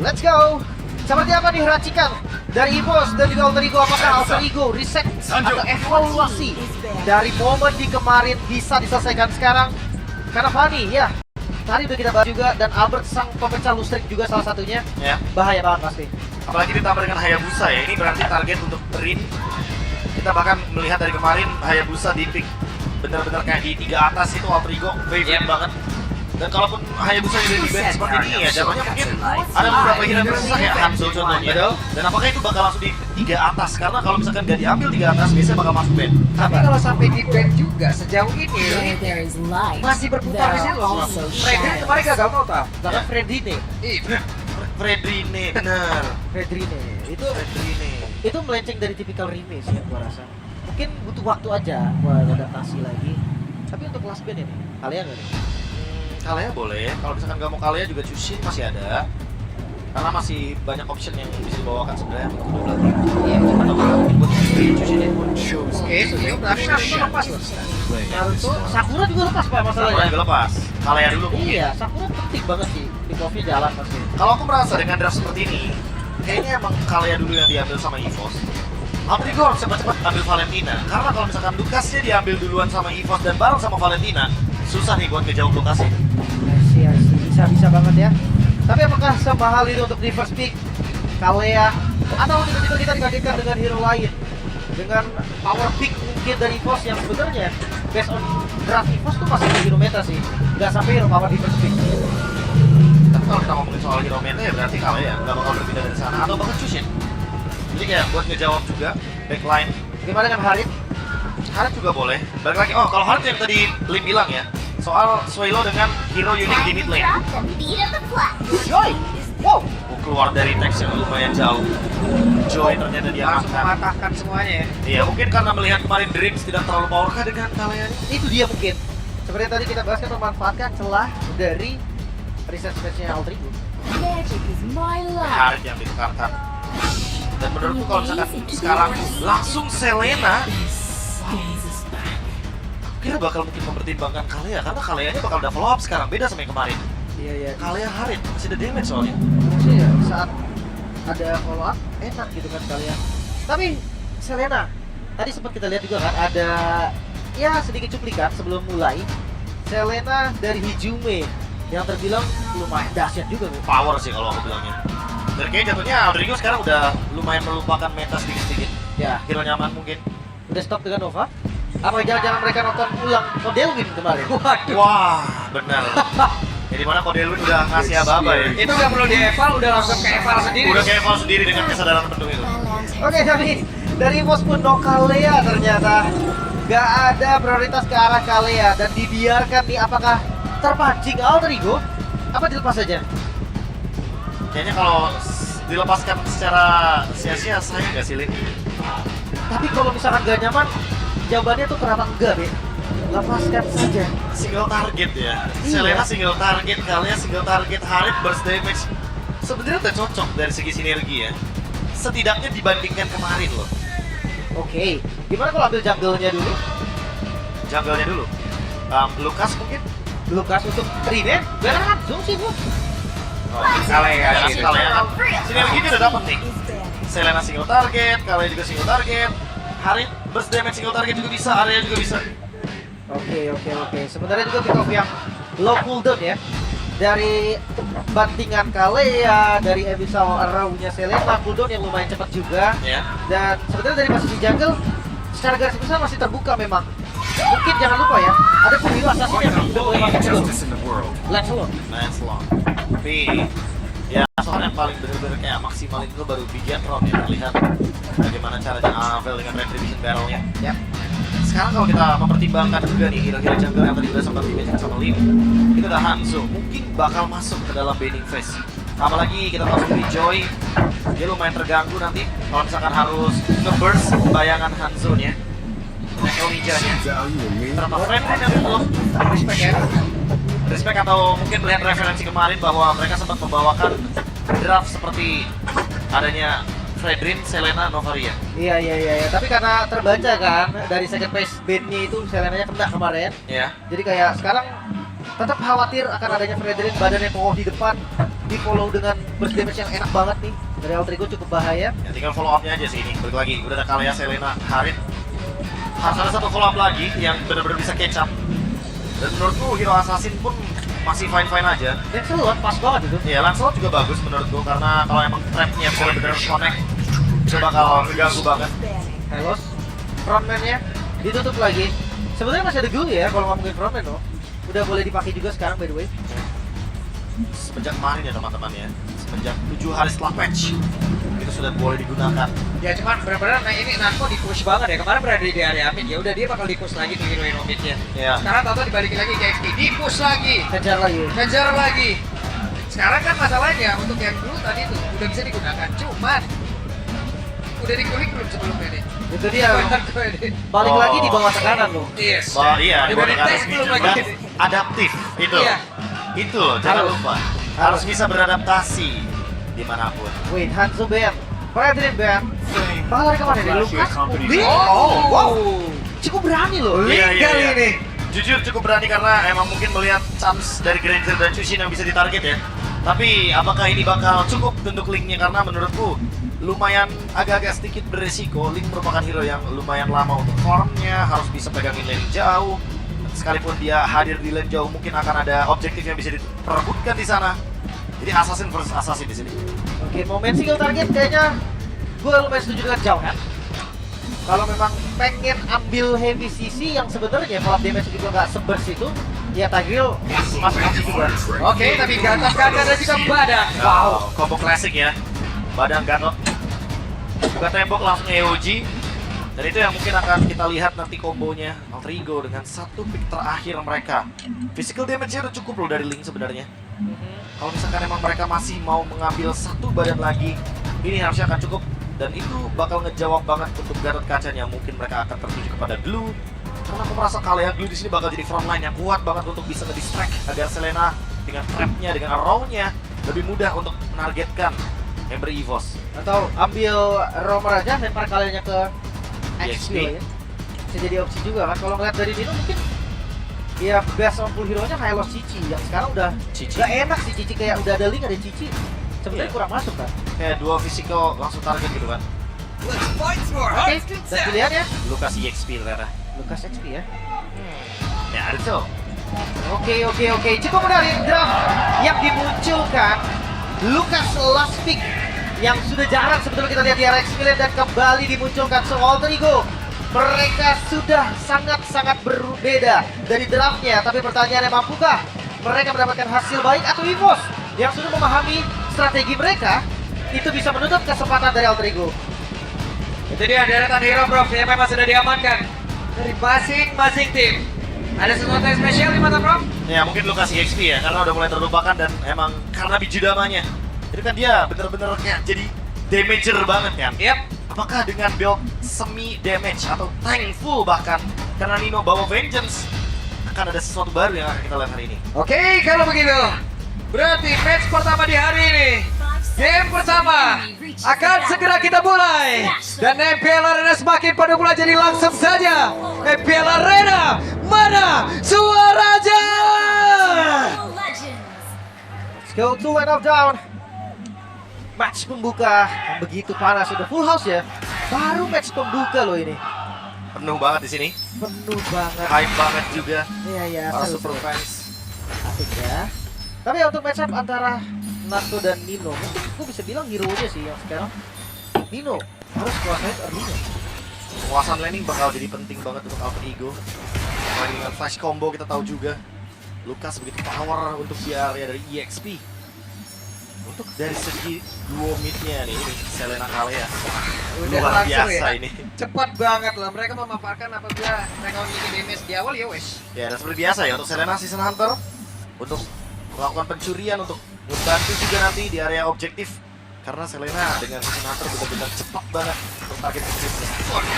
let's go. Seperti apa nih racikan dari EVOS dan juga Alter Ego? Apakah Alter Ego reset atau evaluasi dari momen di kemarin bisa diselesaikan sekarang? Karena Fanny ya, tadi udah kita bahas juga, dan Albert sang pemecah listrik juga salah satunya. Ya. Bahaya banget pasti. Apalagi ditambah dengan Hayabusa ya, ini berarti target untuk Rin. Kita bahkan melihat dari kemarin Hayabusa di pick benar-benar kayak di 3 atas itu Alter Ego favorite banget. Dan kalaupun Hayabusa udah di band seperti ini ya, jatuhnya mungkin ada beberapa hero tersusah ya, Hanzo contohnya. Dan apakah itu bakal langsung di 3 atas? Karena kalau misalkan gak diambil 3 atas, biasanya bakal masuk band. Tapi kalau sampai di band juga sejauh ini masih berputar di sini loh. Freddy kemarin gagal total. Karena Fredrine, Fredrine, bener. Fredrine Fredrine. itu melenceng dari tipikal remix ya gua rasa. Mungkin butuh waktu aja buat adaptasi lagi. Tapi untuk kelas band ini, kalian nggak nih? Kalea boleh, kalau misalkan nggak mau Kalea juga Chushin masih ada. Karena masih banyak option yang bisa dibawakan sebenarnya untuk kedua belah tim. Iya, Atau kalau buat Chushin ya. Oke, tapi Naruto lepas loh. Naruto, Sakura juga lepas pak Sakura masalahnya. juga lepas. Kalea dulu mungkin. Iya, Sakura penting banget sih. Pick off-nya jalan pasti. Kalau aku merasa dengan draft seperti ini, kayaknya emang Kalea dulu yang diambil sama EVOS. Alter Ego harus cepat-cepat ambil Valentina. Karena kalau misalkan Lucasnya diambil duluan sama EVOS dan bareng sama Valentina, susah nih buat ngejauh Lucasnya. Iya sih, bisa banget ya. Tapi apakah semahal itu untuk di first pick Kalea, atau tiba-tiba kita dikagetkan dengan hero lain dengan power pick mungkin dari EVOS yang sebenarnya based on draft EVOS tuh masih hero meta sih, nggak sampai hero power di first pick. Tapi kalau kita ngomongin soal hero meta ya berarti Kalea nggak bakal berpindah dari sana atau bahkan Chushin. Jadi kayak buat ngejawab juga backline. Gimana dengan Harit? Harit juga boleh. Balik lagi, oh kalau Harit yang tadi Lim bilang ya, soal Suelo dengan hero unik di mid lane. Joy! Wow! Keluar dari teks yang lumayan jauh. Joy ternyata dia Langsung makan. mematahkan semuanya ya. Iya, mungkin karena melihat kemarin Dreams tidak terlalu power kah dengan Kalea ini? Itu dia mungkin. Seperti yang tadi kita bahas kan, memanfaatkan celah dari reset space-nya Alter Ego. Harit yang ditekankan. Dan menurutku kalau misalkan sekarang langsung Selena, kira bakal mungkin mempertimbangkan Kalea karena Kalea-nya bakal develop up sekarang, beda sama yang kemarin. Iya. Kalea Harit masih ada damage soalnya. Maksudnya ya, saat ada follow up enak gitu kan kalian. Tapi Selena tadi sempat kita lihat juga kan, ada ya sedikit cuplikan sebelum mulai Selena dari Hijume yang terbilang lumayan dahsyat juga nih. Power sih kalau aku bilangnya. Dan kayaknya jatuhnya Rodrigo sekarang udah lumayan melupakan meta sedikit-sedikit. Ya, Hero nyaman mungkin. udah stop dengan Nova. Apa jangan-jangan mereka nonton ulang Kodelwin kemarin? Waduh. Wah, benar. Ya dimana Kodelwin udah ngasih aba-aba ya. Itu nggak perlu dieval, udah langsung ke eval sendiri. Udah kayak eval sendiri dengan kesadaran penuh itu. Oke, tapi dari EVOS pun no Kalea ternyata. Gak ada prioritas ke arah Kalea dan dibiarkan nih, apakah terpancing Alter Ego? Apa dilepas saja? Kayaknya kalau dilepaskan secara sia-sia sayang nggak sih, Lin? Tapi kalau misalkan gak nyaman, jawabannya tuh kenapa enggak, Be? Lepaskan saja. Single target ya. Iya. Selena single target, Kalea single target, Harit burst damage. Sebenarnya udah cocok dari segi sinergi ya. Setidaknya dibandingkan kemarin loh. Oke, gimana kalau ambil jungle-nya dulu? Jungle-nya dulu. Lucas mungkin? Lukas untuk Rine? Biar langsung sih, Bu. Kalea Gitu. Kalea kan sinerginya udah dapet nih. Selena single target, Kalea juga single target, Harit burst damage single target juga bisa, area juga bisa. Oke. Sebenarnya juga pick off yang low cooldown ya. Dari bantingan Kalea, dari Abyssal Arrow-nya Selena, cooldown yang lumayan cepat juga. Ya. Dan sebenarnya dari posisi jungle, secara garis besar masih terbuka memang. Mungkin jangan lupa ya, ada pemilu asasinya yang udah mulai masuk dulu. Lancelot. Tapi ya soal yang paling bener-bener kayak maksimal itu baru Bigatron yang terlihat bagaimana caranya Avel dengan Retribution Barrel-nya. Yap. Sekarang kalau kita mempertimbangkan juga nih hero-hero jungle yang tadi udah sempat di-mention sama Lim, itu udah Hanzo mungkin bakal masuk ke dalam baiting phase. Apalagi kita tahu sendiri Joy, dia lumayan terganggu nanti kalau misalkan harus nge-burst bayangan Hanzo-nya, Echo Ninja-nya. Terlepas Fredrin yang belum respect ya. Respect atau mungkin melihat referensi kemarin bahwa mereka sempat membawakan draft seperti adanya Fredrin, Selena, Novaria. Iya. Tapi karena terbaca kan dari second phase band-nya itu Selena-nya kena kemarin. Ya. Jadi kayak sekarang tetap khawatir akan adanya Fredrin badannya kokoh di depan. di follow dengan burst damage yang enak banget nih dari Alter Ego, cukup bahaya. Ya tinggal follow up-nya aja sih ini. Balik lagi, udah ada Kalea, Selena, Harit. Harus ada satu follow up lagi yang benar-benar bisa catch up. Dan menurutku Hero Assassin pun masih fine-fine aja. Dan Lancelot pas banget itu. Ya, Lancelot juga bagus menurutku karena kalau emang trap-nya benar-benar connect bisa bakal ngeganggu banget. Helos, frontman-nya ditutup lagi. Sebenarnya masih ada glue ya kalau ngomongin frontman loh. Udah boleh dipakai juga sekarang by the way. Semenjak kemarin ya teman-teman ya, semenjak 7 hari setelah patch itu sudah boleh digunakan. Ya cuman benar-benar nah ini Nanko di push banget ya. Kemarin berada di area mid ya udah dia bakal di push lagi tuh hero midnya. Ya. Sekarang tahu dibalikin lagi ke XP, di push lagi, Kejar lagi. kejar lagi. Sekarang kan masalahnya untuk yang dulu tadi tuh udah bisa digunakan, cuman udah dikulik belum sebelumnya nih. Itu dia. Nanko ini. Balik lagi di bawah tekanan loh. Yes. Oh iya, Udah dibanding dites RSB belum juga lagi. adaptif itu. Iya. Itu loh, jangan Harus. lupa. Harus bisa beradaptasi dimanapun. Wait, Hanzo Band, Brethren Band, bakal lari kemana nih? Lukas? Bing? Oh, wow. Cukup berani loh. Iya, Legal iya. ini. Jujur cukup berani karena emang mungkin melihat chance dari Granger dan Chushin yang bisa ditarget ya. Tapi apakah ini bakal cukup untuk Link-nya, karena menurutku lumayan agak-agak sedikit beresiko. Link merupakan hero yang lumayan lama untuk farmnya, harus bisa pegangin lane jauh. Sekalipun dia hadir di lane jauh, mungkin akan ada objektif yang bisa diperebutkan di sana. Jadi assassin versus assassin di sini. Oke, momen single target kayaknya gue lumayan setuju dengan Jauh kan. Kalau memang pengen ambil heavy CC yang sebenarnya kalau damage juga nggak sebers itu, ya Tagil masuk opsi juga. Oke, tapi Gatot Kaca dan juga Badak. Wow, combo klasik ya. Badan Gatot buka tembok langsung EOG. Dan itu yang mungkin akan kita lihat nanti kombonya Alter Ego dengan satu pick terakhir mereka. Physical damage-nya udah cukup loh dari Link sebenarnya. Kalau misalkan emang mereka masih mau mengambil satu badan lagi, ini harusnya akan cukup. Dan itu bakal ngejawab banget untuk Gatot Kacanya. Mungkin mereka akan tertuju kepada Glue. Karena aku merasa Kalea Glue di sini bakal jadi frontline yang kuat banget untuk bisa nge-distract agar Selena dengan trap-nya, dengan arrow-nya lebih mudah untuk menargetkan Ember Evos. Atau ambil Romer aja, lempar kaliannya ke EXP. XP lah ya. Bisa jadi opsi juga kan. Kalau ngeliat dari Dino mungkin ya best on full hero-nya Hylos Cici yang sekarang udah Cici. gak enak sih Cici, kayak udah ada Link ada Cici. Sebenarnya Iya. kurang masuk kan. Kayak dua physical langsung target gitu kan. Oke, dan pilihan ya Lukas EXP ternyata. Lukas XP ya. Ya ada tuh. Oke. Cukup menarik draft yang dimunculkan Lukas last pick yang sudah jarang sebetulnya kita lihat di RX Milan, dan kembali dimunculkan Alter Ego. Mereka sudah sangat-sangat berbeda dari draftnya, tapi pertanyaannya, mampukah mereka mendapatkan hasil baik atau Evos yang sudah memahami strategi mereka itu bisa menutup kesempatan dari Alter Ego. Itu dia deretan hero bro yang memang sudah diamankan dari masing-masing tim. Ada sesuatu yang spesial di mata bro? Ya mungkin Lukas EXP ya, karena udah mulai terlupakan dan emang karena bijudamanya. Jadi kan dia bener-bener kayak jadi damager banget kan. Yap. Apakah dengan build semi damage atau tank full bahkan karena Nino bawa Vengeance akan ada sesuatu baru yang akan kita lihat hari ini. Oke, kalau begitu berarti match pertama di hari ini, game pertama akan segera kita mulai. Dan MPL Arena semakin pada mulai, jadi langsung saja MPL Arena, mana suaranya? Let's go to line of down. Match pembuka yang begitu panas, sudah full house ya. Baru match pembuka loh ini. Penuh banget di sini, Penuh banget. hype banget juga. Iya, Para seru, super seru. fans. Asik ya. Tapi ya untuk match up antara Nato dan Nino, mungkin gue bisa bilang hero-nya sih yang sekarang Nino harus kuasain arena. Penguasaan laning bakal jadi penting banget untuk Alter Ego. Apalagi dengan flash combo kita tahu juga Lukas begitu power untuk di area dari EXP. Untuk dari segi duo midnya nih, ini Selena Kalea Udah luar langsung biasa ya. ini. Cepat banget lah, mereka memanfaatkan apabila mereka memiliki damage di awal ya wes. Ya dan seperti biasa ya untuk Selena Season Hunter untuk melakukan pencurian, untuk membantu juga nanti di area objektif. Karena Selena dengan Season Hunter benar-benar cepat banget untuk target objektifnya.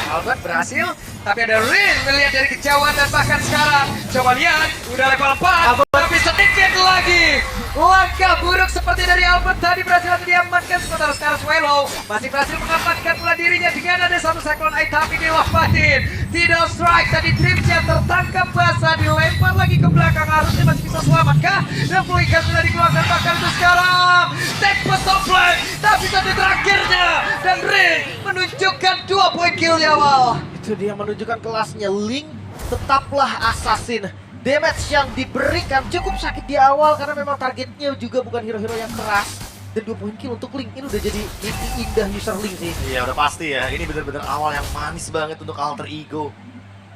Albert berhasil, tapi ada Rin melihat dari kejauhan dan bahkan sekarang coba lihat udah level 4, tapi sedikit lagi langkah buruk seperti dari Albert tadi berhasil diamankan, sementara sekarang Swallow masih berhasil mengamankan pula dirinya dengan ada satu cyclone eye, tapi dilompatin tidak strike, tadi tripnya tertangkap basah, dilempar lagi ke belakang, harusnya masih bisa selamat kah? Dan Fluika sudah dikeluarkan, bahkan itu sekarang menunjukkan 2 poin kill di awal. Itu dia menunjukkan kelasnya. Link tetaplah assassin. Damage yang diberikan cukup sakit di awal karena memang targetnya juga bukan hero-hero yang keras. Dan 2 poin kill untuk Link ini udah jadi mimpi indah user Link sih. Iya udah pasti ya, ini bener-bener awal yang manis banget untuk Alter Ego.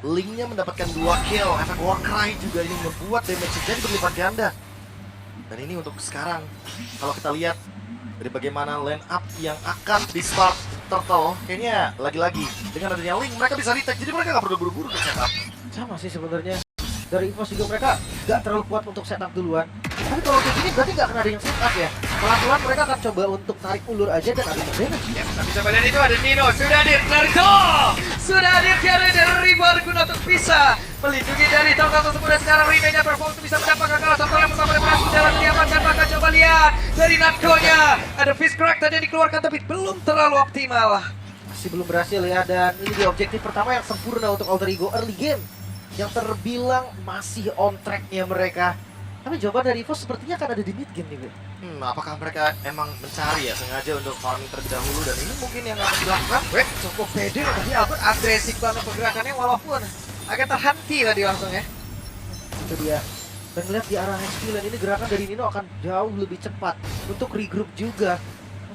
Linknya mendapatkan 2 kill, efek Warcry juga ini membuat damage jadi berlipat ganda. Dan ini untuk sekarang, kalau kita lihat dari bagaimana line up yang akan di start Turtle, kayaknya lagi-lagi dengan adanya Link mereka bisa retake, jadi mereka nggak perlu buru-buru untuk setup. Sama sih sebenarnya. Dari EVOS juga mereka nggak terlalu kuat untuk setup duluan. Tapi kalau kayak gini berarti nggak akan ada yang setup ya. Pelan-pelan mereka akan coba untuk tarik ulur aja dan ada damage. Ya, tapi coba lihat itu ada Nino, sudah hadir Naruto, sudah hadir Karen dari rival guna untuk bisa melindungi dari Turtle tersebut dan sekarang Rinenya perform untuk bisa mendapatkan kalah satu yang pertama dan berhasil jalan diamankan. Maka coba lihat dari Natko-nya ada Fist Crack tadi yang dikeluarkan tapi belum terlalu optimal. Masih belum berhasil ya, dan ini dia objektif pertama yang sempurna untuk Alter Ego early game yang terbilang masih on tracknya mereka. Tapi jawaban dari EVOS sepertinya akan ada di mid game nih, Bu. Apakah mereka emang mencari ya sengaja untuk farming terlebih dahulu dan ini mungkin yang akan dilakukan? Weh, cukup pede tadi Albert agresif banget pergerakannya walaupun agak terhenti tadi langsung ya. Itu dia. Dan melihat di arah HP lane ini gerakan dari Nino akan jauh lebih cepat untuk regroup juga.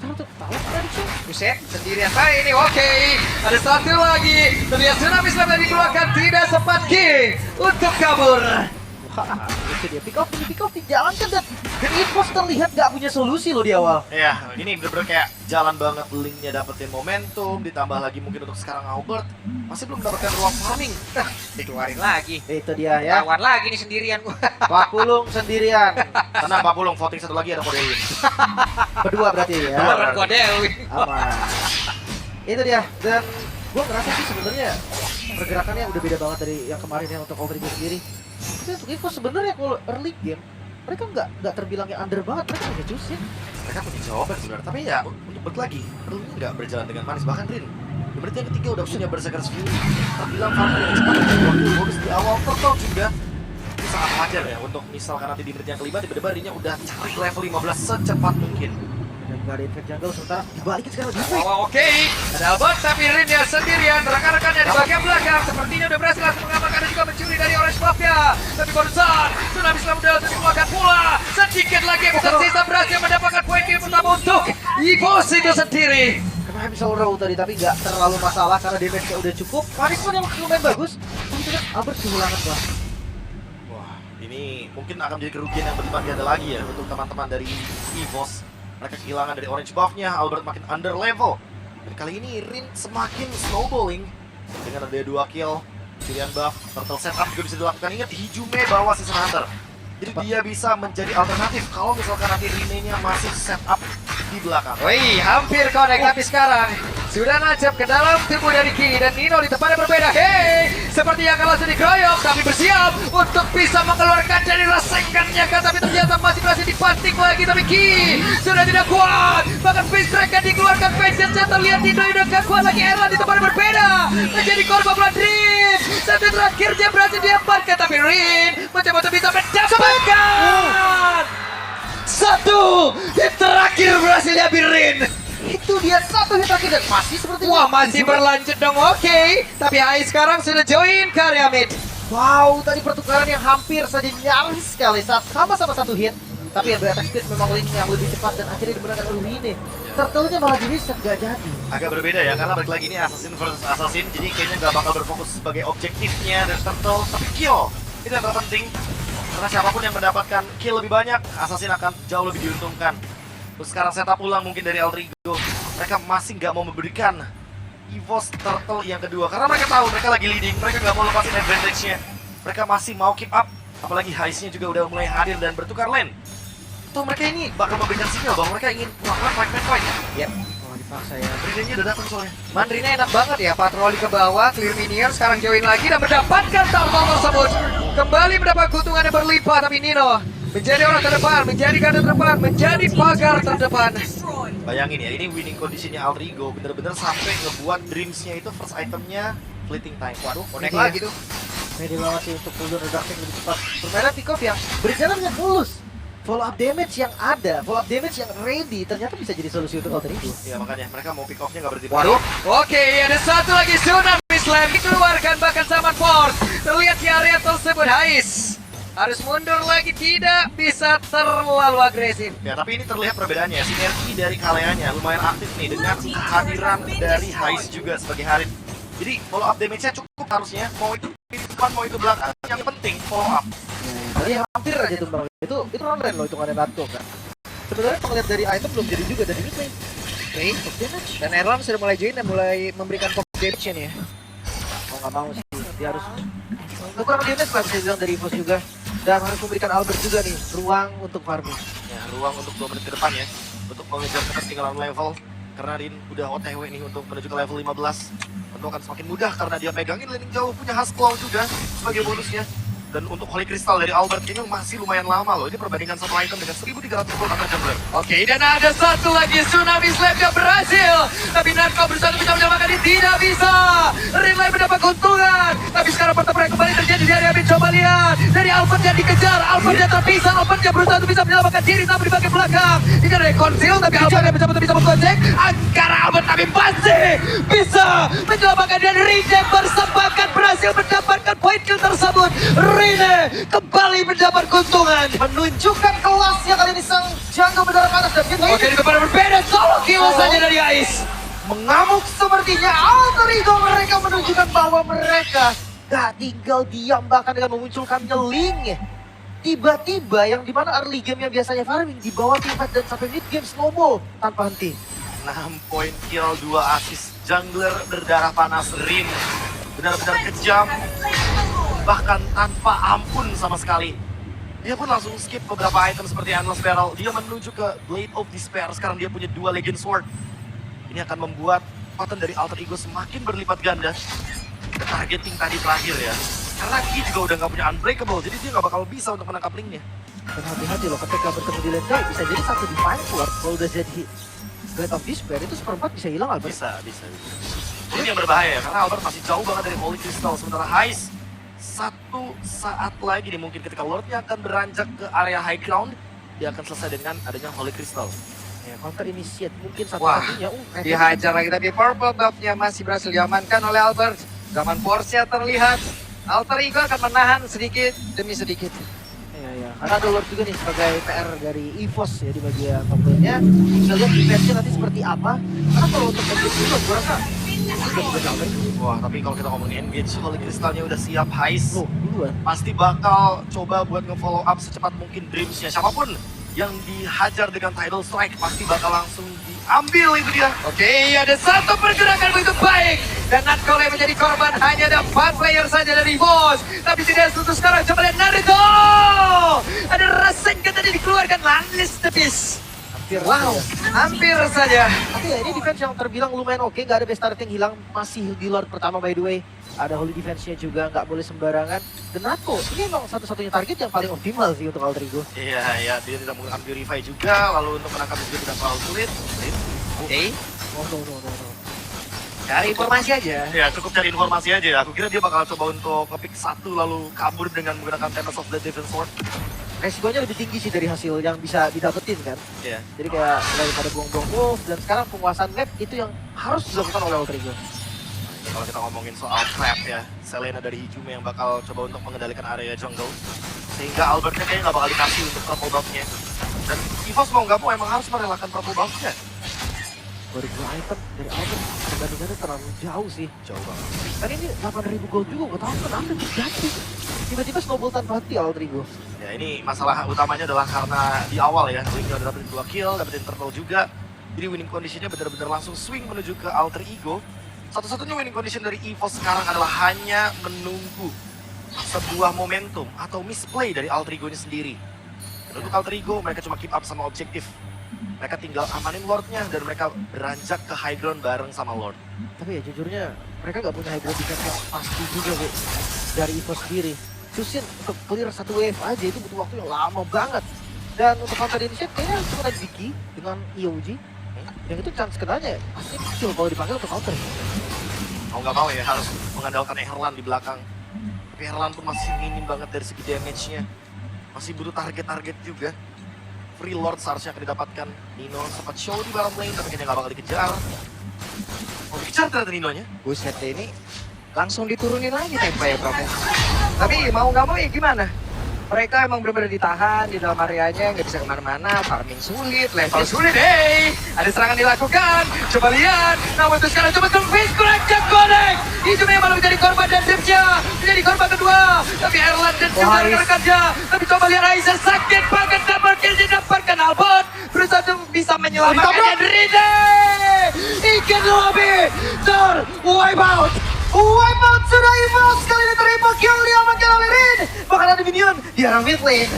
Untuk tahu prediction. Buset, sendirian baik ini, oke. Ada satu lagi. Terlihat Tsunami Slam yang dikeluarkan, tidak sempat King untuk kabur. Wah, itu dia pick off dijalankan dan EVOS terlihat nggak punya solusi loh di awal. Ya, ini bener-bener kayak jalan banget Linknya dapetin momentum, ditambah lagi mungkin untuk sekarang Albert masih belum mendapatkan ruang farming. Nah, dikeluarin lagi. Itu dia ya. Lawan lagi nih sendirian gua. Pak Pulung sendirian. Tenang Pak Pulung, voting satu lagi ada Kode Win. Berdua berarti ya. Lawan Kodewi. Aman. Itu dia. Dan gua ngerasa sih sebenarnya pergerakannya udah beda banget dari yang kemarin ya untuk Alter Ego sendiri. Tapi untuk EVOS sebenarnya kalau early game mereka nggak terbilang yang under banget, mereka punya juice ya. Mereka punya jawaban sebenarnya, tapi ya untuk balik lagi, Rin nggak berjalan dengan manis. Bahkan Rin, di menit yang ketiga udah punya Berserker Fury. Terbilang farming yang cepat dan waktu bonus di awal Turtle juga. Ini sangat wajar ya untuk misalkan nanti di menit yang kelima tiba-tiba Rinnya udah cari level 15 secepat mungkin. Dan nggak ada infect jungle sementara dibalikin sekarang di Oh, oke. Ada Albert tapi Rinnya sendirian. Rekan-rekannya di bagian belakang sepertinya udah berhasil langsung mengamankan dan juga mencuri dari Orange Buff-nya. Tapi barusan Tsunami Slam udah dikeluarkan pula. Sedikit lagi bisa sisa berhasil mendapatkan poin kill pertama untuk EVOS itu sendiri. kemarin bisa row tadi tapi nggak terlalu masalah karena damage-nya udah cukup. Punishment yang lumayan bagus. Tapi ternyata Albert kehilangan lah. Wah, ini mungkin akan menjadi kerugian yang berlipat ganda lagi ya untuk teman-teman dari EVOS. Mereka kehilangan dari orange buff-nya, Albert makin under level. Dan kali ini Rin semakin snowballing dengan ada 2 kill, curian buff, turtle setup juga bisa dilakukan. Ingat, Hijume bawa Season Hunter. Jadi dia bisa menjadi alternatif kalau misalkan nanti Rinenya masih setup di belakang. Wih, hampir connect tapi sekarang sudah nancap ke dalam tubuh dari Ki dan Nino di tempat yang berbeda. Hei, seperti yang langsung dikeroyok tapi bersiap untuk bisa mengeluarkan dari rasengannya kan, tapi ternyata masih berhasil dipanting lagi tapi Ki sudah tidak kuat. Bahkan Fist Crack yang dikeluarkan Vengeance terlihat Nino udah gak kuat lagi. Erlan di tempat yang berbeda menjadi korban bulan Rin. Satu terakhirnya berhasil diamankan tapi Rin mencoba untuk bisa mendapatkan satu hit terakhir berhasil diambil Rin. Itu dia satu hit terakhir dan masih seperti Wah, masih berlanjut dong, oke. Tapi AI sekarang sudah join ke area mid. Wow, tadi pertukaran yang hampir saja nyaris sekali saat sama-sama satu hit. Tapi yang attack speed memang Link yang lebih cepat dan akhirnya dimenangkan oleh Rine. Turtle-nya malah di reset gak jadi. Agak berbeda ya, karena balik lagi ini Assassin versus Assassin, jadi kayaknya nggak bakal berfokus sebagai objektifnya dari Turtle, tapi kill. Itu yang terpenting, karena siapapun yang mendapatkan kill lebih banyak, Assassin akan jauh lebih diuntungkan. Terus sekarang setup ulang mungkin dari Alter Ego, mereka masih nggak mau memberikan EVOS Turtle yang kedua, karena mereka tahu mereka lagi leading, mereka nggak mau lepasin advantage-nya. Mereka masih mau keep up, apalagi Heist-nya juga udah mulai hadir dan bertukar lane. Atau mereka ini bakal memberikan sinyal bahwa mereka ingin melakukan fight point. Yep. Wah, dipaksa ya. Rinenya udah datang soalnya. Mandrina enak banget ya, patroli ke bawah, clear minion, sekarang join lagi dan mendapatkan turtle tersebut. Kembali mendapat keuntungan yang berlimpah, tapi Nino menjadi orang terdepan, menjadi garda terdepan, menjadi pagar terdepan. Bayangin ya, ini winning kondisinya Alter Ego bener-bener sampai ngebuat Dreams-nya itu first itemnya fleeting time. Waduh, Connect Iya. lagi tuh. Pede banget sih untuk cooldown reduction lebih cepat. Permainan pick off yang berjalan dengan mulus. follow up damage yang ada, follow up damage yang ready ternyata bisa jadi solusi untuk Alter Ego. Ya makanya mereka mau pick off-nya nggak berhenti. Waduh. Oke, ada satu lagi Tsunami Slam dikeluarkan bahkan Saman Force. Terlihat di area tersebut Hais harus mundur lagi, tidak bisa terlalu agresif. Ya tapi ini terlihat perbedaannya, sinergi dari Kaleanya lumayan aktif nih dengan kehadiran dari Hais juga sebagai Harit. Jadi follow up damage-nya cukup harusnya, mau itu di depan mau itu belakang, yang penting follow up. Tadi hampir aja tuh bang, itu online loh hitungannya Naruto kan. Sebenarnya pengeliat dari item belum jadi juga dari mid lane. Oke, dan Erlan sudah mulai join dan mulai memberikan pop damage ya. Mau nggak mau sih, dia harus kurang damage lah bisa bilang dari Evos juga. Dan harus memberikan Albert juga nih ruang untuk farming. Ya ruang untuk 2 menit ke depan ya, untuk mengejar ketertinggalan level. Karena Rin udah OTW nih untuk menuju ke level 15. Tentu akan semakin mudah karena dia megangin laning jauh, punya Husk Claw juga sebagai bonusnya. Dan untuk Holy Crystal dari Albert ini masih lumayan lama loh. Ini perbandingan satu item dengan 1300 gold antar jungler. Oke, dan ada satu lagi Tsunami Slam yang berhasil. Tapi Narco berusaha bisa menyelamatkan ini, tidak bisa. Rinlay mendapat keuntungan. Tapi sekarang pertempuran kembali terjadi di area mid. Coba lihat. Dari Albert yang dikejar. Albert yang terpisah. Albert yang berusaha untuk bisa menyelamatkan diri tapi di bagian belakang. Ini ada konsil tapi Albert yang mencoba untuk bisa mengojek. Angkara Albert tapi masih bisa menyelamatkan dan Rine bersepakat berhasil mendapatkan poin kill tersebut. Rine kembali mendapat keuntungan. Menunjukkan kelasnya kali ini sang jago berdarah panas dan kita Oke, di depan berbeda, solo kill saja dari Ais. mengamuk sepertinya Alter Ego. Mereka menunjukkan bahwa mereka gak tinggal diam bahkan dengan memunculkannya Link. Tiba-tiba yang dimana early game yang biasanya farming di bawah tim fight dan sampai mid game snowball tanpa henti. 6 poin kill, 2 assist. Jungler berdarah panas Rin benar-benar kejam, bahkan tanpa ampun sama sekali. Dia pun langsung skip beberapa item seperti Endless Barrel. Dia menuju ke Blade of Despair. Sekarang dia punya 2 Legend Sword. Ini akan membuat kekuatan dari Alter Ego semakin berlipat ganda. The targeting tadi terakhir ya. Karena Ki juga udah nggak punya Unbreakable, jadi dia nggak bakal bisa untuk menangkap Link-nya. Dan hati-hati loh ketika bertemu di lane jauh bisa jadi satu Divine Sword kalau udah jadi Blade of Despair itu seperempat bisa hilang Albert. Bisa. Ini yang berbahaya ya, karena Albert masih jauh banget dari Holy Crystal. Sementara Hais, satu saat lagi nih mungkin ketika Lordnya akan beranjak ke area high ground, dia akan selesai dengan adanya Holy Crystal. Ya, counter initiate mungkin Wah, satu-satunya. dihajar lagi tapi purple buff-nya masih berhasil diamankan oleh Albert. Zaman force-nya terlihat. Alter Ego akan menahan sedikit demi sedikit. Ya. Karena ada Lord juga nih sebagai PR dari EVOS ya di bagian top lane-nya. Kita lihat defense-nya nanti seperti apa. Karena kalau untuk engage juga gue rasa sudah bisa Albert. Wah, tapi kalau kita ngomongin engage, Holy Crystalnya udah siap. Hais Loh, duluan. pasti bakal coba buat nge-follow up secepat mungkin Dreams-nya. Siapapun yang dihajar dengan Tidal Strike pasti bakal langsung diambil itu dia. Oke, ada satu pergerakan begitu baik. Dan Natkole menjadi korban, hanya ada 4 player saja dari Bos. Tapi tidak tentu sekarang, coba lihat Naruto. Ada Rasengan tadi dikeluarkan, Landless the Beast. Hampir. Wow, hampir saja. Tapi ya ini defense yang terbilang lumayan oke. Gak ada best starting hilang. Masih di Lord pertama by the way. Ada Holy Defense-nya juga, nggak boleh sembarangan. Dan Natko, ini emang satu-satunya target yang paling optimal sih untuk Alter Ego. Iya, dia tidak menggunakan Purify juga, lalu untuk menangkap juga tidak terlalu sulit. Oke, Oh no. cari informasi aja. Ya, cukup cari informasi aja. Aku kira dia bakal coba untuk nge-pick satu lalu kabur dengan menggunakan Tempest of the Defense Sword. Resikonya lebih tinggi sih dari hasil yang bisa didapetin kan. Iya. Jadi kayak daripada buang-buang wolf dan sekarang penguasaan map itu yang harus dilakukan oleh Alter Ego. Kalau kita ngomongin soal trap ya, Selena dari Hijume yang bakal coba untuk mengendalikan area jungle. Sehingga Albertnya kayaknya nggak bakal dikasih untuk purple buff-nya. Dan EVOS mau nggak mau emang harus merelakan purple buff-nya. Baru 2 item dari Albert, perbandingannya terlalu jauh sih. Jauh banget. Kan ini 8.000 gold juga, gak tau kenapa terjadi. Tiba-tiba snowball tanpa henti Alter Ego. Ya ini masalah utamanya adalah karena di awal ya, Link udah dapetin 2 kill, dapetin turtle juga. Jadi winning conditionnya benar-benar langsung swing menuju ke Alter Ego. Satu-satunya winning condition dari EVOS sekarang adalah hanya menunggu sebuah momentum atau misplay dari Alter Ego-nya sendiri. Dan untuk Alter Ego, mereka cuma keep up sama objektif. Mereka tinggal amanin Lord-nya dan mereka beranjak ke high ground bareng sama Lord. Tapi ya jujurnya, mereka gak punya high ground defense yang pasti juga Bu, dari EVOS sendiri. Susin untuk clear satu wave aja itu butuh waktu yang lama banget. Dan untuk counter initiate kayaknya cuma ada Vicky dengan EOG. Yang itu chance kenanya pasti kecil kalau dipanggil untuk counter. Mau nggak mau ya harus mengandalkan Herlan di belakang. Tapi Herlan pun masih minim banget dari segi damage-nya. Masih butuh target-target juga. free lord seharusnya akan didapatkan. Nino sempat show di bottom lane tapi kayaknya nggak bakal dikejar. Oh, dikejar ternyata Ninonya. Buset deh, ini langsung diturunin lagi tempo ya Prof. Tapi mau nggak mau ya gimana? Mereka emang benar-benar ditahan di dalam areanya, nggak bisa kemana-mana, farming sulit, level sulit, hey! Ada serangan dilakukan, coba lihat, namun itu sekarang coba terfis, kurang connect! Itu memang malah menjadi korban dan Dipsnya, menjadi korban kedua, tapi Erland dan juga rekan-rekannya, tapi coba lihat Aizen sakit banget, double kill didapatkan Albert, berusaha untuk bisa menyelamatkan Ride! Ikan lobby, wipeout! Wipeout sudah Evos, kali ini terima kill diamankan oleh Rin. Bahkan ada minion di arah mid lane.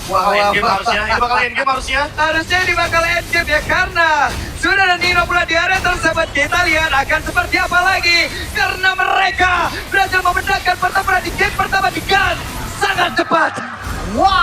Wah, endgame harusnya, ini bakal endgame harusnya. Harusnya ini bakal endgame ya karena sudah ada Nino pula di area tersebut. Kita lihat akan seperti apa lagi karena mereka berhasil memecahkan pertempuran di game pertama di gun sangat cepat. Wow.